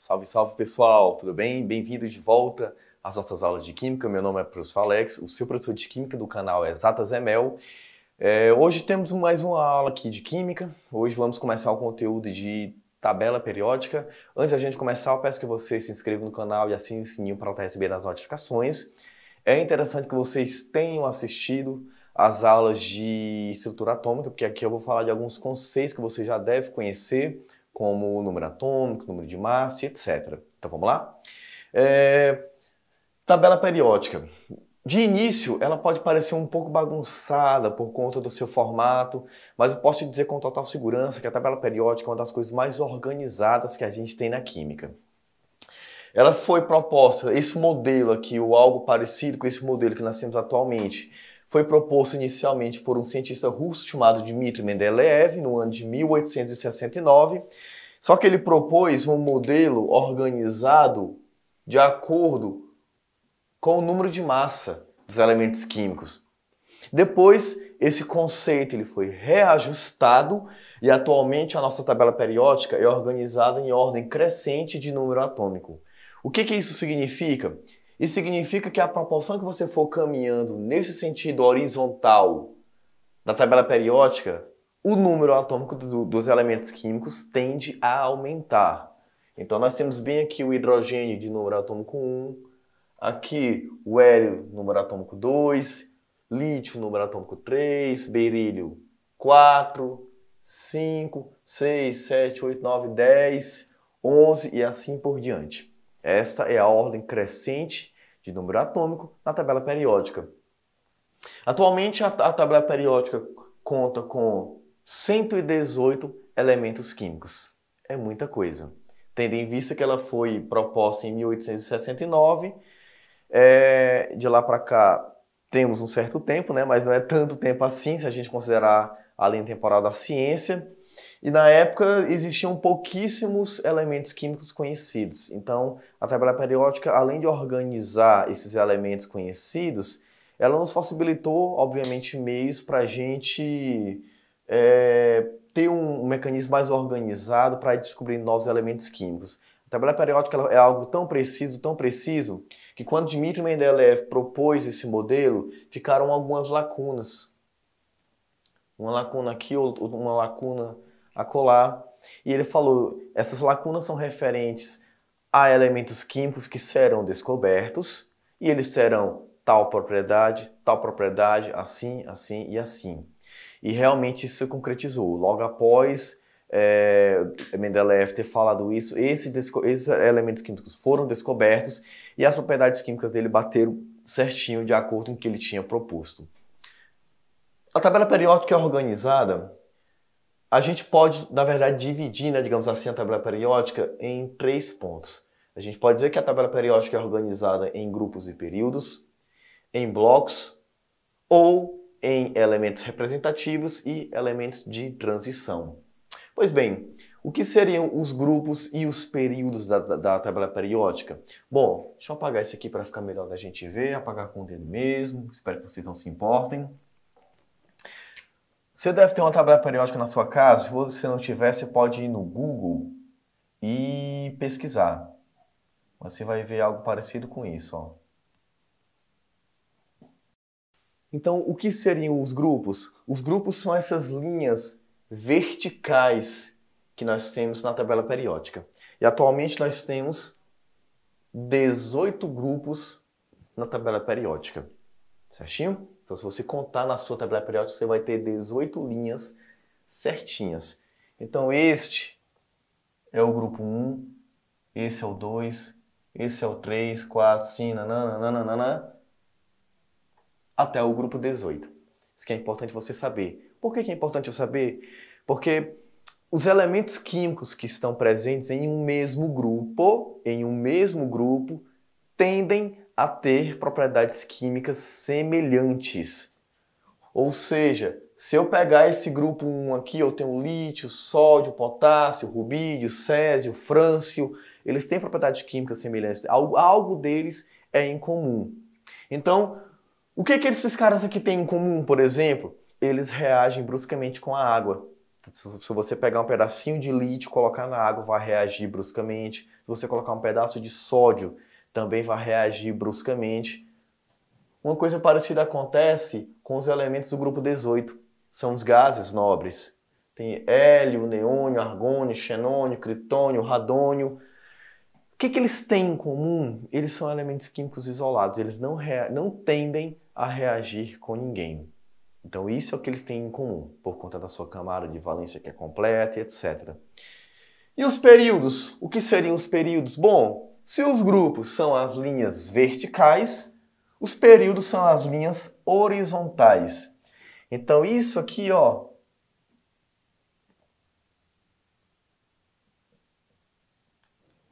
Salve, salve pessoal, tudo bem? Bem-vindo de volta às nossas aulas de Química. Meu nome é professor Alex, o seu professor de Química do canal é Exatas ML. Hoje temos mais uma aula aqui de Química. Hoje vamos começar o conteúdo de tabela periódica. Antes da gente começar, eu peço que você se inscreva no canal e assine o sininho para receber as notificações. É interessante que vocês tenham assistido às aulas de estrutura atômica, porque aqui eu vou falar de alguns conceitos que você já deve conhecer, como o número atômico, número de massa, etc. Então vamos lá? Tabela periódica. De início, ela pode parecer um pouco bagunçada por conta do seu formato, mas eu posso te dizer com total segurança que a tabela periódica é uma das coisas mais organizadas que a gente tem na química. Ela foi proposta, esse modelo aqui, ou algo parecido com esse modelo que nós temos atualmente, foi proposto inicialmente por um cientista russo chamado Dmitry Mendeleev, no ano de 1869, só que ele propôs um modelo organizado de acordo com o número de massa dos elementos químicos. Depois, esse conceito ele foi reajustado e atualmente a nossa tabela periódica é organizada em ordem crescente de número atômico. O que isso significa? Isso significa que a proporção que você for caminhando nesse sentido horizontal da tabela periódica, o número atômico dos elementos químicos tende a aumentar. Então nós temos bem aqui o hidrogênio de número atômico 1, aqui o hélio, número atômico 2, lítio, número atômico 3, berílio 4, 5, 6, 7, 8, 9, 10, 11 e assim por diante. Esta é a ordem crescente de número atômico na tabela periódica. Atualmente, a tabela periódica conta com 118 elementos químicos. É muita coisa. Tendo em vista que ela foi proposta em 1869, de lá para cá temos um certo tempo, né? Mas não é tanto tempo assim, se a gente considerar a linha temporal da ciência. E na época existiam pouquíssimos elementos químicos conhecidos. Então, a tabela periódica, além de organizar esses elementos conhecidos, ela nos possibilitou, obviamente, meios para a gente ter um mecanismo mais organizado para descobrir novos elementos químicos. A tabela periódica é algo tão preciso, que quando Dmitry Mendeleev propôs esse modelo, ficaram algumas lacunas. Uma lacuna aqui, ou uma lacuna acolá. E ele falou, essas lacunas são referentes a elementos químicos que serão descobertos, e eles terão tal propriedade, assim, assim e assim. E realmente isso se concretizou. Logo após Mendeleev ter falado isso, esses elementos químicos foram descobertos e as propriedades químicas dele bateram certinho de acordo com o que ele tinha proposto. A tabela periódica é organizada, a gente pode, na verdade, dividir, digamos assim, a tabela periódica em 3 pontos. A gente pode dizer que a tabela periódica é organizada em grupos e períodos, em blocos ou em elementos representativos e elementos de transição. Pois bem, o que seriam os grupos e os períodos da tabela periódica? Bom, deixa eu apagar isso aqui para ficar melhor da gente ver, apagar com o dedo mesmo, espero que vocês não se importem. Você deve ter uma tabela periódica na sua casa. Se você não tiver, você pode ir no Google e pesquisar. Você vai ver algo parecido com isso, ó. Então, o que seriam os grupos? Os grupos são essas linhas verticais que nós temos na tabela periódica. E atualmente nós temos 18 grupos na tabela periódica. Certinho? Então, se você contar na sua tabela periódica, você vai ter 18 linhas certinhas. Então, este é o grupo 1, esse é o 2, esse é o 3, 4, 5, nananana, até o grupo 18. Isso que é importante você saber. Por que é importante eu saber? Porque os elementos químicos que estão presentes em um mesmo grupo, tendem a ter propriedades químicas semelhantes. Ou seja, se eu pegar esse grupo 1 aqui, eu tenho lítio, sódio, potássio, rubídio, césio, frâncio, eles têm propriedades químicas semelhantes. Algo deles é em comum. Então, o que esses caras aqui têm em comum, por exemplo? Eles reagem bruscamente com a água. Se você pegar um pedacinho de lítio e colocar na água, vai reagir bruscamente. Se você colocar um pedaço de sódio, também vai reagir bruscamente. Uma coisa parecida acontece com os elementos do grupo 18. São os gases nobres. Tem hélio, neônio, argônio, xenônio, critônio, radônio. O que eles têm em comum? Eles são elementos químicos isolados. Eles não tendem a reagir com ninguém. Então isso é o que eles têm em comum, por conta da sua camada de valência que é completa e etc. E os períodos? O que seriam os períodos? Bom, se os grupos são as linhas verticais, os períodos são as linhas horizontais. Então isso aqui, ó,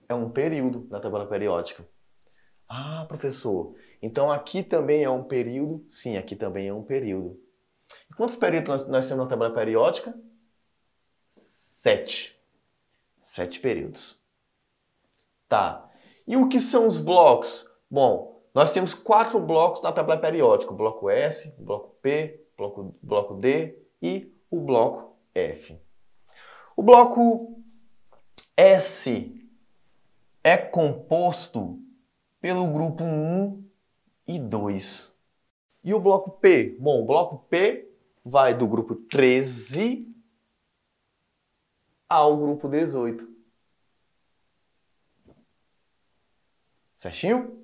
é um período da tabela periódica. Ah, professor, então aqui também é um período? Sim, aqui também é um período. E quantos períodos nós temos na tabela periódica? 7. 7 períodos. Tá. E o que são os blocos? Bom, nós temos 4 blocos na tabela periódica. O bloco S, o bloco P, o bloco D e o bloco F. O bloco S é composto pelo grupo 1 e 2. E o bloco P? Bom, o bloco P vai do grupo 13 ao grupo 18. Certinho?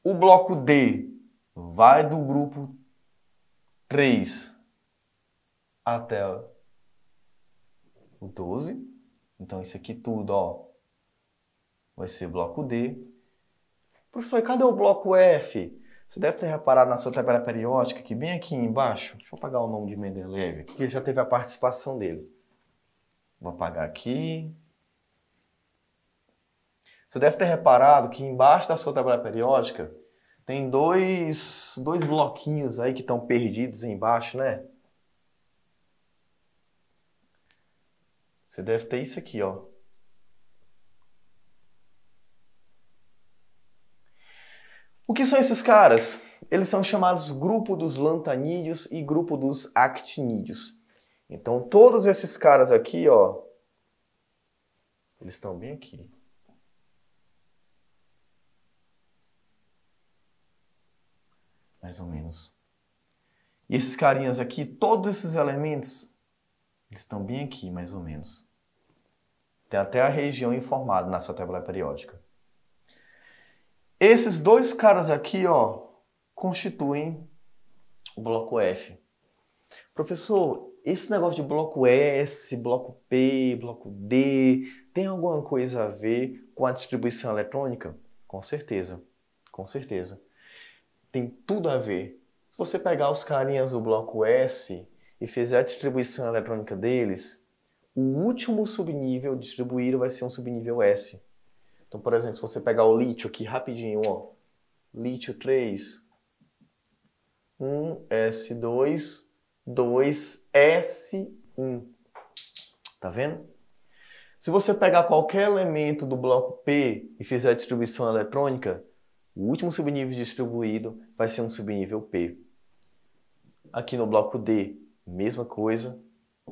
O bloco D vai do grupo 3 até o 12. Então, isso aqui tudo, ó, vai ser bloco D. Professor, e cadê o bloco F? Você deve ter reparado na sua tabela periódica que bem aqui embaixo, deixa eu apagar o nome de Mendeleev, que já teve a participação dele. Vou apagar aqui. Você deve ter reparado que embaixo da sua tabela periódica tem dois bloquinhos aí que estão perdidos embaixo, né? Você deve ter isso aqui, ó. O que são esses caras? Eles são chamados grupo dos lantanídeos e grupo dos actinídeos. Então, todos esses caras aqui, ó, eles estão bem aqui. Mais ou menos. E esses carinhas aqui, todos esses elementos, eles estão bem aqui, mais ou menos. Tem até a região informada na sua tabela periódica. Esses dois caras aqui, ó, constituem o bloco F. Professor, esse negócio de bloco S, bloco P, bloco D, tem alguma coisa a ver com a distribuição eletrônica? Com certeza, com certeza. Tem tudo a ver. Se você pegar os carinhas do bloco S e fizer a distribuição eletrônica deles, o último subnível distribuído vai ser um subnível S. Então, por exemplo, se você pegar o lítio aqui rapidinho, ó, lítio 3, 1s2, 2s1. Tá vendo? Se você pegar qualquer elemento do bloco P e fizer a distribuição eletrônica, o último subnível distribuído vai ser um subnível P. Aqui no bloco D, mesma coisa.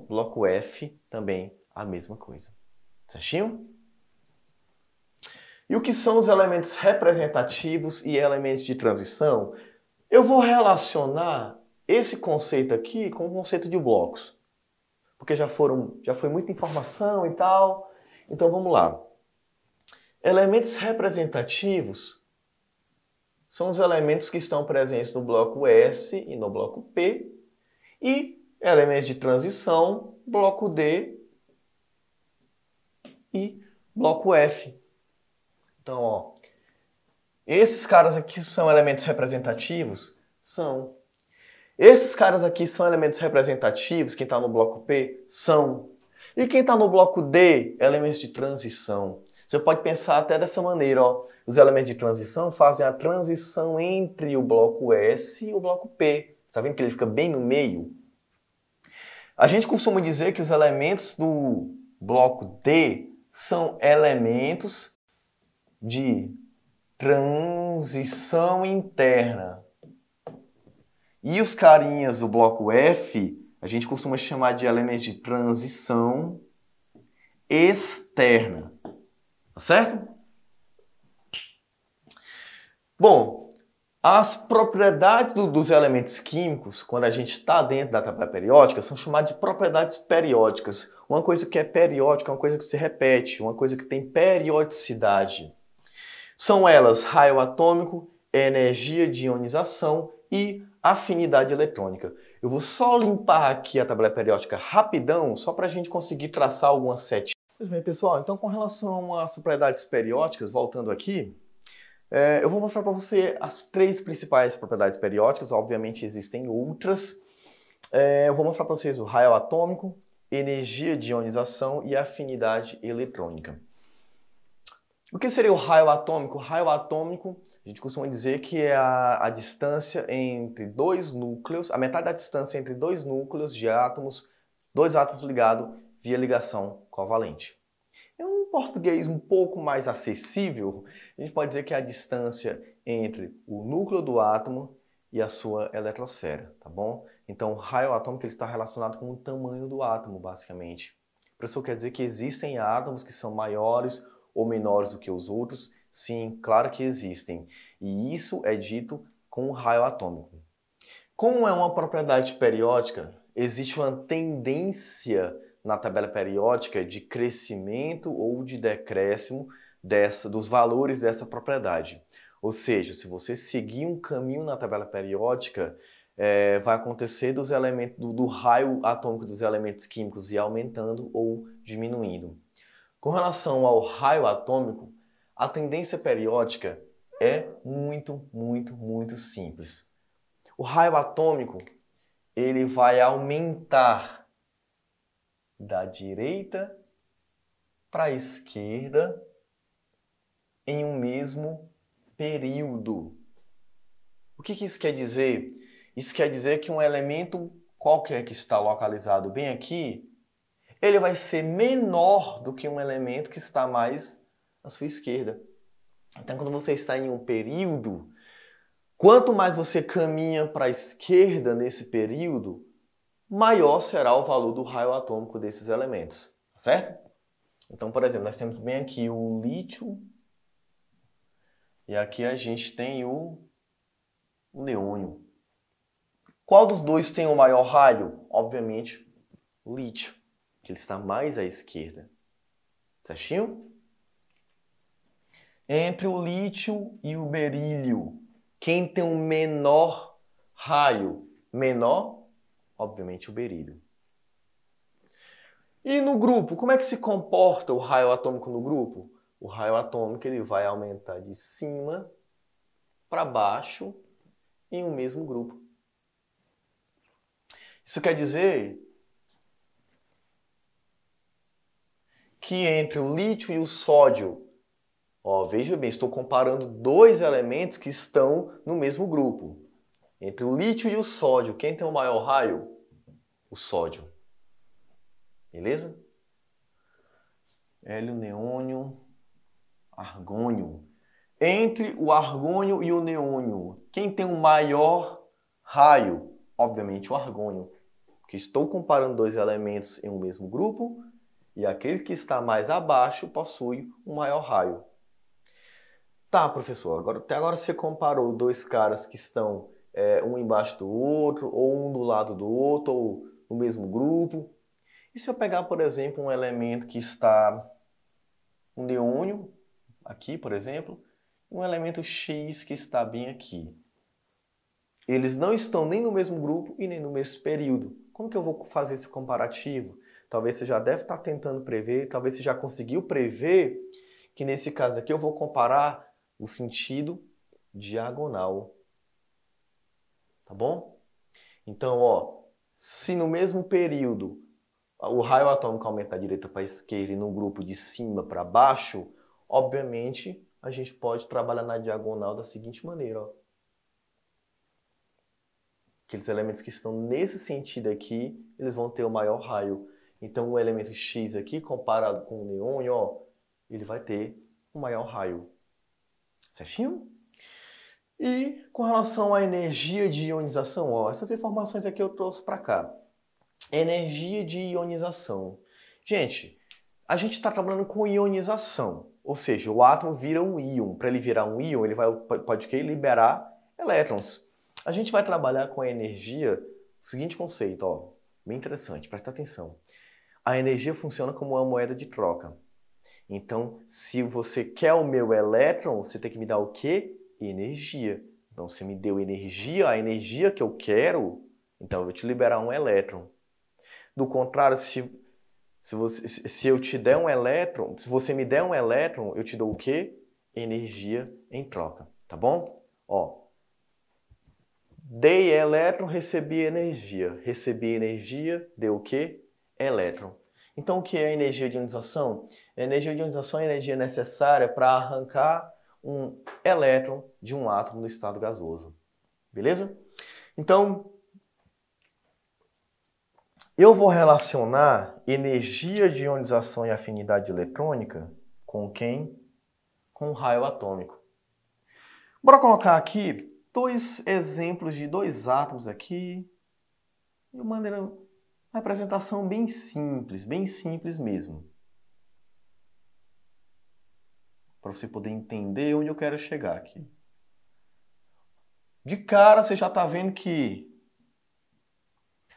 Bloco F, também a mesma coisa. Certinho? E o que são os elementos representativos e elementos de transição? Eu vou relacionar esse conceito aqui com o conceito de blocos. Porque já foi muita informação e tal. Então vamos lá. Elementos representativos são os elementos que estão presentes no bloco S e no bloco P. E elementos de transição, bloco D e bloco F. Então, ó, esses caras aqui são elementos representativos? São. Esses caras aqui são elementos representativos, quem está no bloco P? São. E quem está no bloco D? Elementos de transição. Você pode pensar até dessa maneira, ó. Os elementos de transição fazem a transição entre o bloco S e o bloco P. Está vendo que ele fica bem no meio? A gente costuma dizer que os elementos do bloco D são elementos de transição interna. E os carinhas do bloco F, a gente costuma chamar de elementos de transição externa, tá certo? Bom, as propriedades dos elementos químicos, quando a gente está dentro da tabela periódica, são chamadas de propriedades periódicas. Uma coisa que é periódica é uma coisa que se repete, uma coisa que tem periodicidade. São elas raio atômico, energia de ionização e afinidade eletrônica. Eu vou só limpar aqui a tabela periódica rapidão, só para a gente conseguir traçar algumas setinhas. Pois bem, pessoal, então com relação às propriedades periódicas, voltando aqui, eu vou mostrar para você as 3 principais propriedades periódicas, obviamente existem outras. Eu vou mostrar para vocês o raio atômico, energia de ionização e afinidade eletrônica. O que seria o raio atômico? O raio atômico, a gente costuma dizer que é a distância entre 2 núcleos, a metade da distância entre 2 núcleos de átomos, 2 átomos ligados via ligação covalente. Em um português um pouco mais acessível, a gente pode dizer que é a distância entre o núcleo do átomo e a sua eletrosfera, tá bom? Então, o raio atômico ele está relacionado com o tamanho do átomo, basicamente. Isso quer dizer que existem átomos que são maiores ou menores do que os outros? Sim, claro que existem. E isso é dito com o raio atômico. Como é uma propriedade periódica, existe uma tendência na tabela periódica de crescimento ou de decréscimo dos valores dessa propriedade. Ou seja, se você seguir um caminho na tabela periódica, vai acontecer dos elementos, do raio atômico dos elementos químicos ir aumentando ou diminuindo. Com relação ao raio atômico, a tendência periódica é muito simples. O raio atômico ele vai aumentar da direita para a esquerda em um mesmo período. O que isso quer dizer? Isso quer dizer que um elemento qualquer que está localizado bem aqui, ele vai ser menor do que um elemento que está mais à sua esquerda. Então, quando você está em um período, quanto mais você caminha para a esquerda nesse período, maior será o valor do raio atômico desses elementos, certo? Então, por exemplo, nós temos bem aqui o lítio e aqui a gente tem o neônio. Qual dos dois tem o maior raio? Obviamente, o lítio, que ele está mais à esquerda. Certinho? Entre o lítio e o berílio, quem tem um menor raio? Menor, obviamente, o berílio. E no grupo, como é que se comporta o raio atômico no grupo? O raio atômico ele vai aumentar de cima para baixo em um mesmo grupo. Isso quer dizer que entre o lítio e o sódio, veja bem, estou comparando 2 elementos que estão no mesmo grupo. Entre o lítio e o sódio, quem tem o maior raio? O sódio. Beleza? Hélio, neônio, argônio. Entre o argônio e o neônio, quem tem o maior raio? Obviamente o argônio. Porque estou comparando 2 elementos em um mesmo grupo e aquele que está mais abaixo possui um maior raio. Tá, professor, até agora você comparou 2 caras que estão um embaixo do outro, ou um do lado do outro, ou no mesmo grupo. E se eu pegar, por exemplo, um elemento que está um neônio, aqui, por exemplo, e um elemento X que está bem aqui. Eles não estão nem no mesmo grupo e nem no mesmo período. Como que eu vou fazer esse comparativo? Talvez você já deve estar tentando prever, talvez você já conseguiu prever que nesse caso aqui eu vou comparar o sentido diagonal. Tá bom? Então, se no mesmo período o raio atômico aumenta da direita para a esquerda e no grupo de cima para baixo, obviamente a gente pode trabalhar na diagonal da seguinte maneira. Aqueles elementos que estão nesse sentido aqui, eles vão ter o maior raio. Então o elemento X aqui, comparado com o neônio, ele vai ter o maior raio. Certinho? E com relação à energia de ionização, essas informações aqui eu trouxe para cá. Energia de ionização. Gente, a gente está trabalhando com ionização, ou seja, o átomo vira um íon. Para ele virar um íon, ele pode liberar elétrons. A gente vai trabalhar com a energia, o seguinte conceito, ó, bem interessante, presta atenção. A energia funciona como uma moeda de troca. Então, se você quer o meu elétron, você tem que me dar o quê? Energia. Então, se me deu energia, a energia que eu quero, então eu vou te liberar um elétron. Do contrário, se eu te der um elétron, se você me der um elétron, eu te dou o quê? Energia em troca, tá bom? Ó, dei elétron, recebi energia. Recebi energia, deu o quê? Elétron. Então, o que é a energia de ionização? A energia de ionização é a energia necessária para arrancar um elétron de um átomo no estado gasoso. Beleza? Então, eu vou relacionar energia de ionização e afinidade eletrônica com quem? Com o raio atômico. Bora colocar aqui dois exemplos de dois átomos aqui, de uma representação bem simples mesmo. Para você poder entender onde eu quero chegar aqui. De cara, você já está vendo que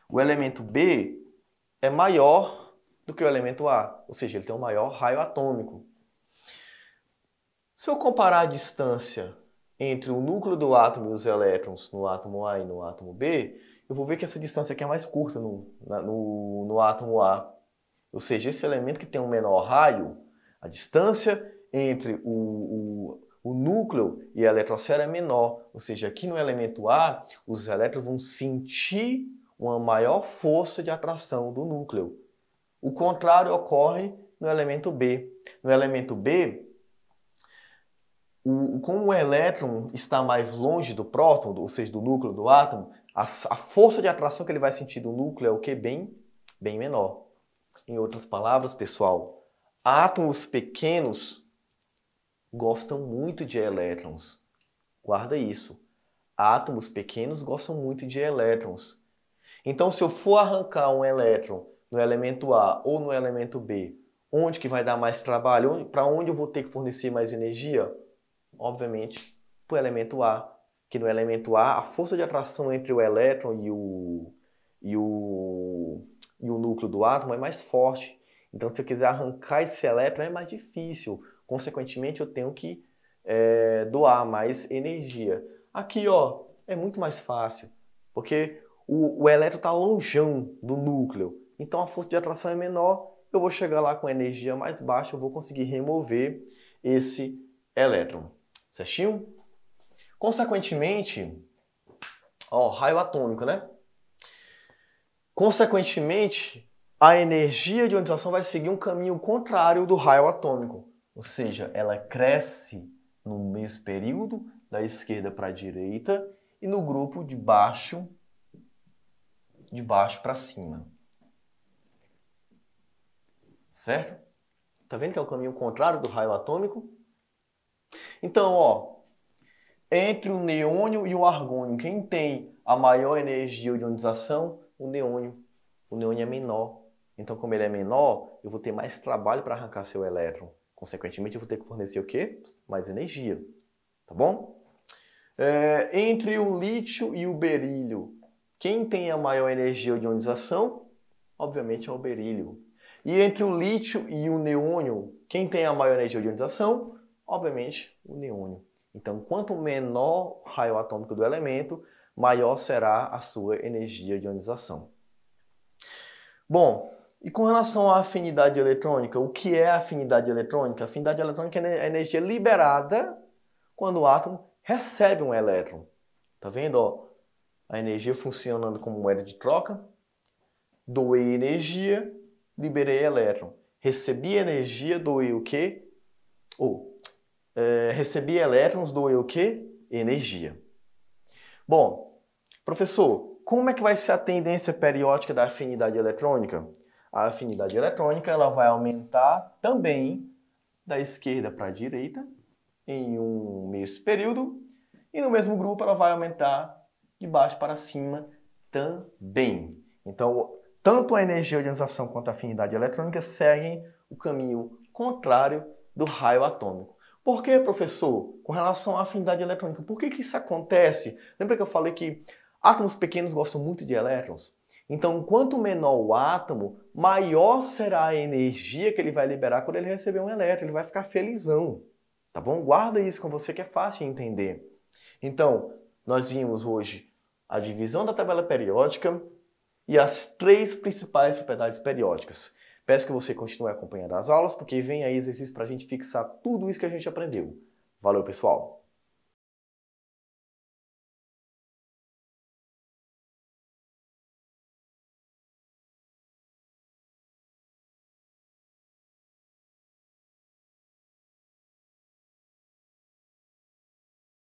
o elemento B é maior do que o elemento A, ou seja, ele tem um maior raio atômico. Se eu comparar a distância entre o núcleo do átomo e os elétrons no átomo A e no átomo B, eu vou ver que essa distância aqui é mais curta no átomo A. Ou seja, esse elemento que tem um menor raio, a distância entre o núcleo e a eletrosfera é menor. Ou seja, aqui no elemento A, os elétrons vão sentir uma maior força de atração do núcleo. O contrário ocorre no elemento B. No elemento B, como o elétron está mais longe do próton, ou seja, do núcleo do átomo, a força de atração que ele vai sentir do núcleo é o que? Bem menor. Em outras palavras, pessoal, átomos pequenos gostam muito de elétrons. Guarda isso. Átomos pequenos gostam muito de elétrons. Então, se eu for arrancar um elétron no elemento A ou no elemento B, onde que vai dar mais trabalho? Para onde eu vou ter que fornecer mais energia? Obviamente, para o elemento A. Que no elemento A, a força de atração entre o elétron e o núcleo do átomo é mais forte. Então, se eu quiser arrancar esse elétron, é mais difícil. Consequentemente, eu tenho que doar mais energia. Aqui, ó, é muito mais fácil, porque o elétron está longeão do núcleo. Então, a força de atração é menor. Eu vou chegar lá com energia mais baixa, eu vou conseguir remover esse elétron. Certinho? Consequentemente, ó, raio atômico, né? Consequentemente, a energia de ionização vai seguir um caminho contrário do raio atômico. Ou seja, ela cresce no mesmo período, da esquerda para a direita, e no grupo de baixo para cima. Certo? Tá vendo que é o caminho contrário do raio atômico? Então, ó, entre o neônio e o argônio, quem tem a maior energia de ionização? O neônio. O neônio é menor. Então, como ele é menor, eu vou ter mais trabalho para arrancar seu elétron. Consequentemente, eu vou ter que fornecer o quê? Mais energia. Tá bom? Entre o lítio e o berílio, quem tem a maior energia de ionização? Obviamente é o berílio. E entre o lítio e o neônio, quem tem a maior energia de ionização? Obviamente o neônio. Então, quanto menor o raio atômico do elemento, maior será a sua energia de ionização. Bom, e com relação à afinidade eletrônica, o que é a afinidade eletrônica? A afinidade eletrônica é a energia liberada quando o átomo recebe um elétron. Tá vendo? Ó, a energia funcionando como moeda de troca. Doei energia, liberei elétron. Recebi energia, doei o quê? Recebi elétrons, doei o quê? Energia. Bom, professor, como é que vai ser a tendência periódica da afinidade eletrônica? A afinidade eletrônica ela vai aumentar também da esquerda para a direita em um mesmo período e no mesmo grupo ela vai aumentar de baixo para cima também. Então, tanto a energia de ionização quanto a afinidade eletrônica seguem o caminho contrário do raio atômico. Por que, professor? Com relação à afinidade eletrônica, por que isso acontece? Lembra que eu falei que átomos pequenos gostam muito de elétrons? Então, quanto menor o átomo, maior será a energia que ele vai liberar quando ele receber um elétron. Ele vai ficar felizão, tá bom? Guarda isso com você que é fácil de entender. Então, nós vimos hoje a divisão da tabela periódica e as 3 principais propriedades periódicas. Peço que você continue acompanhando as aulas, porque vem aí exercício para a gente fixar tudo isso que a gente aprendeu. Valeu, pessoal!